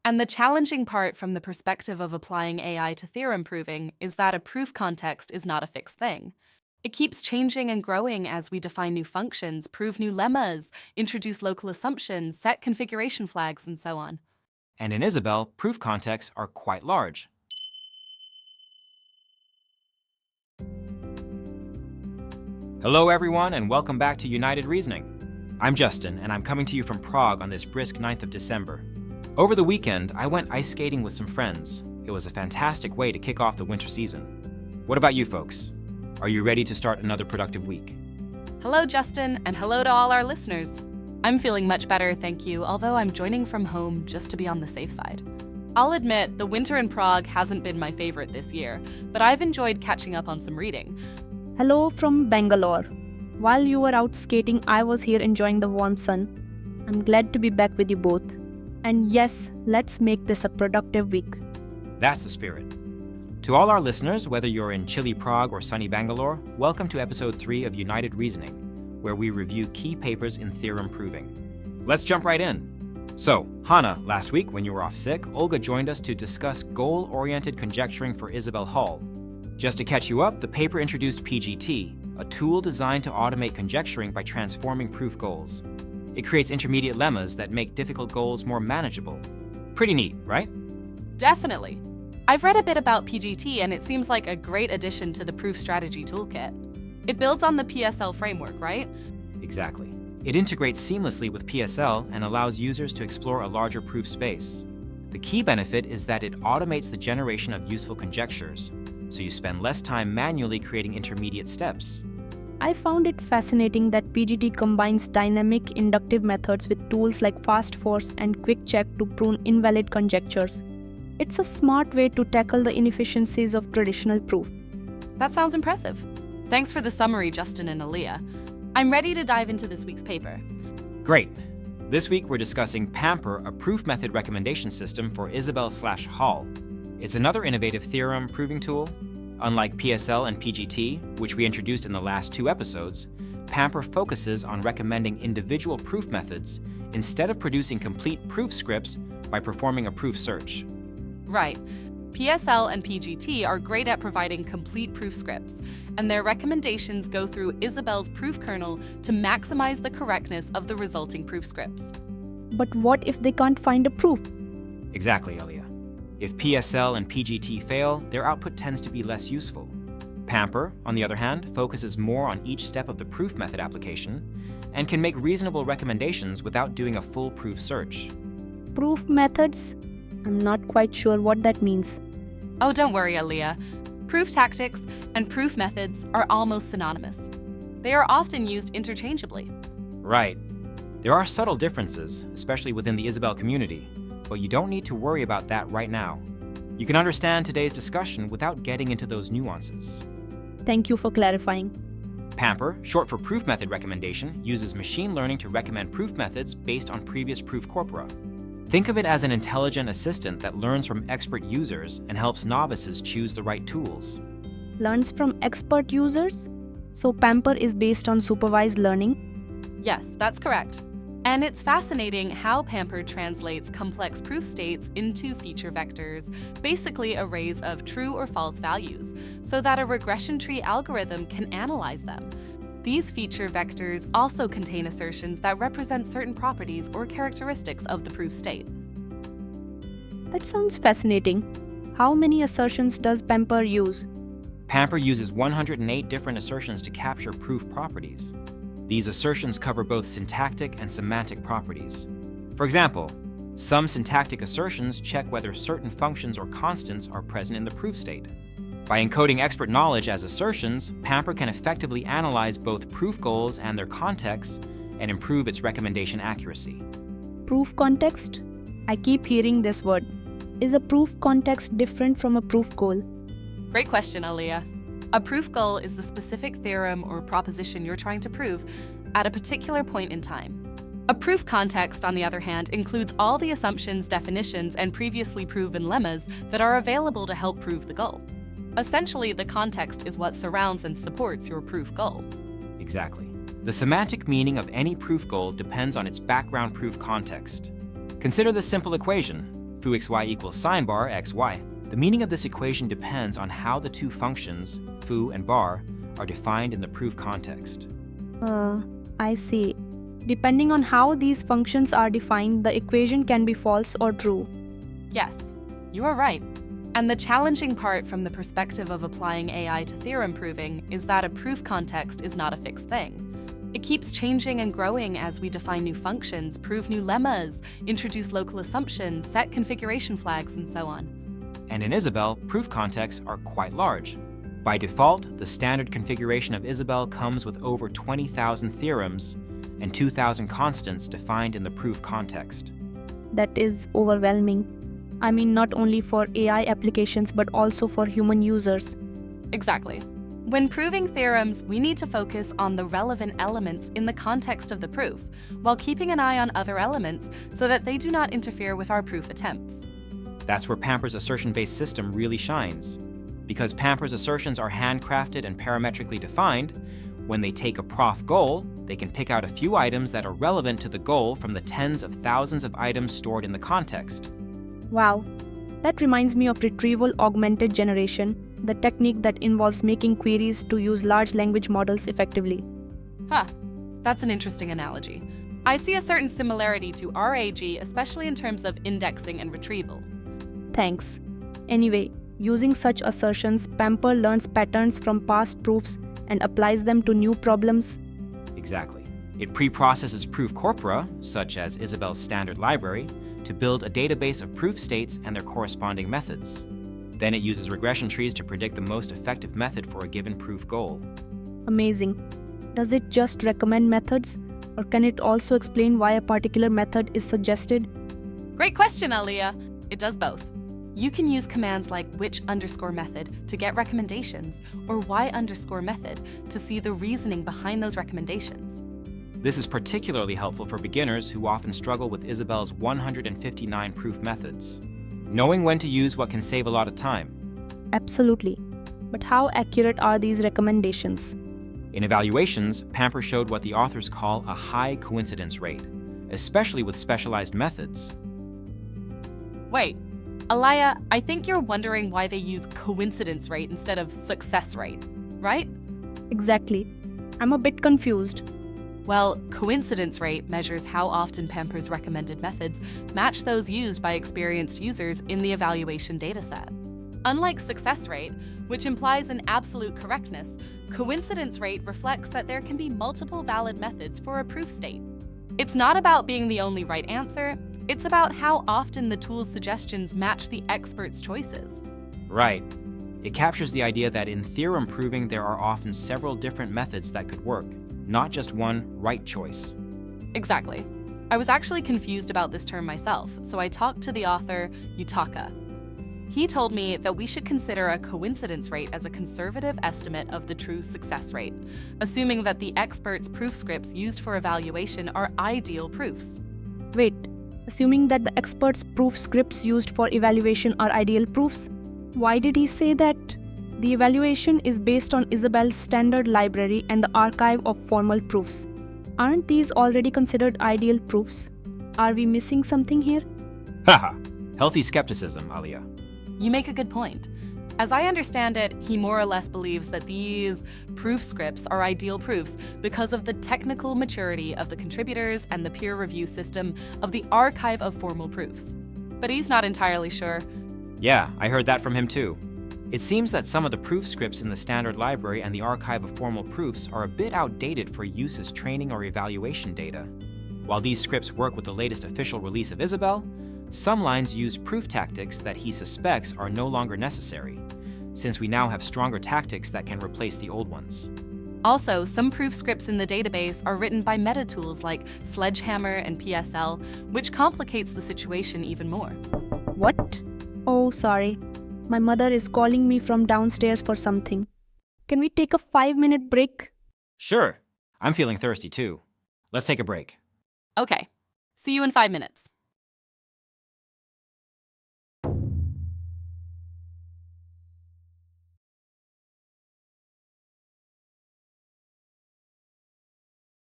And the challenging part from the perspective of applying AI to theorem proving is that a proof context is not a fixed thing. It keeps changing and growing as we define new functions, prove new lemmas, introduce local assumptions, set configuration flags, and so on. And in Isabelle, proof contexts are quite large. Hello everyone, and welcome back to United Reasoning. I'm Justin, and I'm coming to you from Prague on this brisk 9th of December. Over the weekend, I went ice skating with some friends. It was a fantastic way to kick off the winter season. What about you folks? Are you ready to start another productive week? Hello, Justin, and hello to all our listeners. I'm feeling much better, thank you, although I'm joining from home just to be on the safe side. I'll admit, the winter in Prague hasn't been my favorite this year, but I've enjoyed catching up on some reading. Hello from Bangalore. While you were out skating, I was here enjoying the warm sun. I'm glad to be back with you both. And yes, let's make this a productive week. That's the spirit. To all our listeners, whether you're in chilly Prague or sunny Bangalore, welcome to episode 3 of United Reasoning, where we review key papers in theorem proving. Let's jump right in. So, Hana, last week when you were off sick, Olga joined us to discuss goal-oriented conjecturing for Isabelle HOL. Just to catch you up, the paper introduced PGT, a tool designed to automate conjecturing by transforming proof goals. It creates intermediate lemmas that make difficult goals more manageable. Pretty neat, right? Definitely. I've read a bit about PGT and it seems like a great addition to the proof strategy toolkit. It builds on the PSL framework, right? Exactly. It integrates seamlessly with PSL and allows users to explore a larger proof space. The key benefit is that it automates the generation of useful conjectures, so you spend less time manually creating intermediate steps. I found it fascinating that PGT combines dynamic inductive methods with tools like fast force and quick check to prune invalid conjectures. It's a smart way to tackle the inefficiencies of traditional proof. That sounds impressive. Thanks for the summary, Justin and Aaliya. I'm ready to dive into this week's paper. Great. This week we're discussing PaMpeR, a proof method recommendation system for Isabelle/HOL. It's another innovative theorem proving tool. Unlike PSL and PGT, which we introduced in the last 2 episodes, PaMpeR focuses on recommending individual proof methods instead of producing complete proof scripts by performing a proof search. Right. PSL and PGT are great at providing complete proof scripts, and their recommendations go through Isabelle's proof kernel to maximize the correctness of the resulting proof scripts. But what if they can't find a proof? Exactly, Aaliya. If PSL and PGT fail, their output tends to be less useful. PaMpeR, on the other hand, focuses more on each step of the proof method application and can make reasonable recommendations without doing a full proof search. Proof methods? I'm not quite sure what that means. Oh, don't worry, Aaliya. Proof tactics and proof methods are almost synonymous. They are often used interchangeably. Right. There are subtle differences, especially within the Isabelle community, but you don't need to worry about that right now. You can understand today's discussion without getting into those nuances. Thank you for clarifying. PaMpeR, short for proof method recommendation, uses machine learning to recommend proof methods based on previous proof corpora. Think of it as an intelligent assistant that learns from expert users and helps novices choose the right tools. Learns from expert users? So PaMpeR is based on supervised learning? Yes, that's correct. And it's fascinating how PaMpeR translates complex proof states into feature vectors, basically arrays of true or false values, so that a regression tree algorithm can analyze them. These feature vectors also contain assertions that represent certain properties or characteristics of the proof state. That sounds fascinating. How many assertions does PaMpeR use? PaMpeR uses 108 different assertions to capture proof properties. These assertions cover both syntactic and semantic properties. For example, some syntactic assertions check whether certain functions or constants are present in the proof state. By encoding expert knowledge as assertions, PaMpeR can effectively analyze both proof goals and their contexts and improve its recommendation accuracy. Proof context? I keep hearing this word. Is a proof context different from a proof goal? Great question, Aaliya. A proof goal is the specific theorem or proposition you're trying to prove at a particular point in time. A proof context, on the other hand, includes all the assumptions, definitions, and previously proven lemmas that are available to help prove the goal. Essentially, the context is what surrounds and supports your proof goal. Exactly. The semantic meaning of any proof goal depends on its background proof context. Consider this simple equation. foo xy equals sine bar xy. The meaning of this equation depends on how the two functions, foo and bar, are defined in the proof context. I see. Depending on how these functions are defined, the equation can be false or true. Yes, you are right. And the challenging part from the perspective of applying AI to theorem proving is that a proof context is not a fixed thing. It keeps changing and growing as we define new functions, prove new lemmas, introduce local assumptions, set configuration flags, and so on. And in Isabelle, proof contexts are quite large. By default, the standard configuration of Isabelle comes with over 20,000 theorems and 2,000 constants defined in the proof context. That is overwhelming. I mean, not only for AI applications, but also for human users. Exactly. When proving theorems, we need to focus on the relevant elements in the context of the proof, while keeping an eye on other elements so that they do not interfere with our proof attempts. That's where PaMpeR's assertion-based system really shines. Because PaMpeR's assertions are handcrafted and parametrically defined, when they take a prof goal, they can pick out a few items that are relevant to the goal from the tens of thousands of items stored in the context. Wow. That reminds me of retrieval augmented generation, the technique that involves making queries to use large language models effectively. That's an interesting analogy. I see a certain similarity to RAG, especially in terms of indexing and retrieval. Thanks. Anyway, using such assertions, PaMpeR learns patterns from past proofs and applies them to new problems. Exactly. It pre-processes proof corpora, such as Isabelle's standard library, to build a database of proof states and their corresponding methods. Then it uses regression trees to predict the most effective method for a given proof goal. Amazing. Does it just recommend methods, or can it also explain why a particular method is suggested? Great question, Aaliya. It does both. You can use commands like which_method to get recommendations, or why_method to see the reasoning behind those recommendations. This is particularly helpful for beginners who often struggle with Isabelle's 159 proof methods. Knowing when to use what can save a lot of time. Absolutely. But how accurate are these recommendations? In evaluations, PaMpeR showed what the authors call a high coincidence rate, especially with specialized methods. Wait, Aaliya, I think you're wondering why they use coincidence rate instead of success rate, right? Exactly. I'm a bit confused. Well, coincidence rate measures how often PaMpeR's recommended methods match those used by experienced users in the evaluation dataset. Unlike success rate, which implies an absolute correctness, coincidence rate reflects that there can be multiple valid methods for a proof state. It's not about being the only right answer, it's about how often the tool's suggestions match the expert's choices. Right. It captures the idea that in theorem proving there are often several different methods that could work, not just one right choice. Exactly. I was actually confused about this term myself, so I talked to the author, Yutaka. He told me that we should consider a coincidence rate as a conservative estimate of the true success rate, assuming that the expert's proof scripts used for evaluation are ideal proofs. Wait, assuming that the expert's proof scripts used for evaluation are ideal proofs? Why did he say that? The evaluation is based on Isabelle's standard library and the archive of formal proofs. Aren't these already considered ideal proofs? Are we missing something here? Haha, healthy skepticism, Aaliya. You make a good point. As I understand it, he more or less believes that these proof scripts are ideal proofs because of the technical maturity of the contributors and the peer review system of the archive of formal proofs. But he's not entirely sure. Yeah, I heard that from him too. It seems that some of the proof scripts in the standard library and the archive of formal proofs are a bit outdated for use as training or evaluation data. While these scripts work with the latest official release of Isabelle, some lines use proof tactics that he suspects are no longer necessary, since we now have stronger tactics that can replace the old ones. Also, some proof scripts in the database are written by meta tools like Sledgehammer and PSL, which complicates the situation even more. What? Oh, sorry. My mother is calling me from downstairs for something. Can we take a 5-minute break? Sure. I'm feeling thirsty too. Let's take a break. Okay. See you in 5 minutes.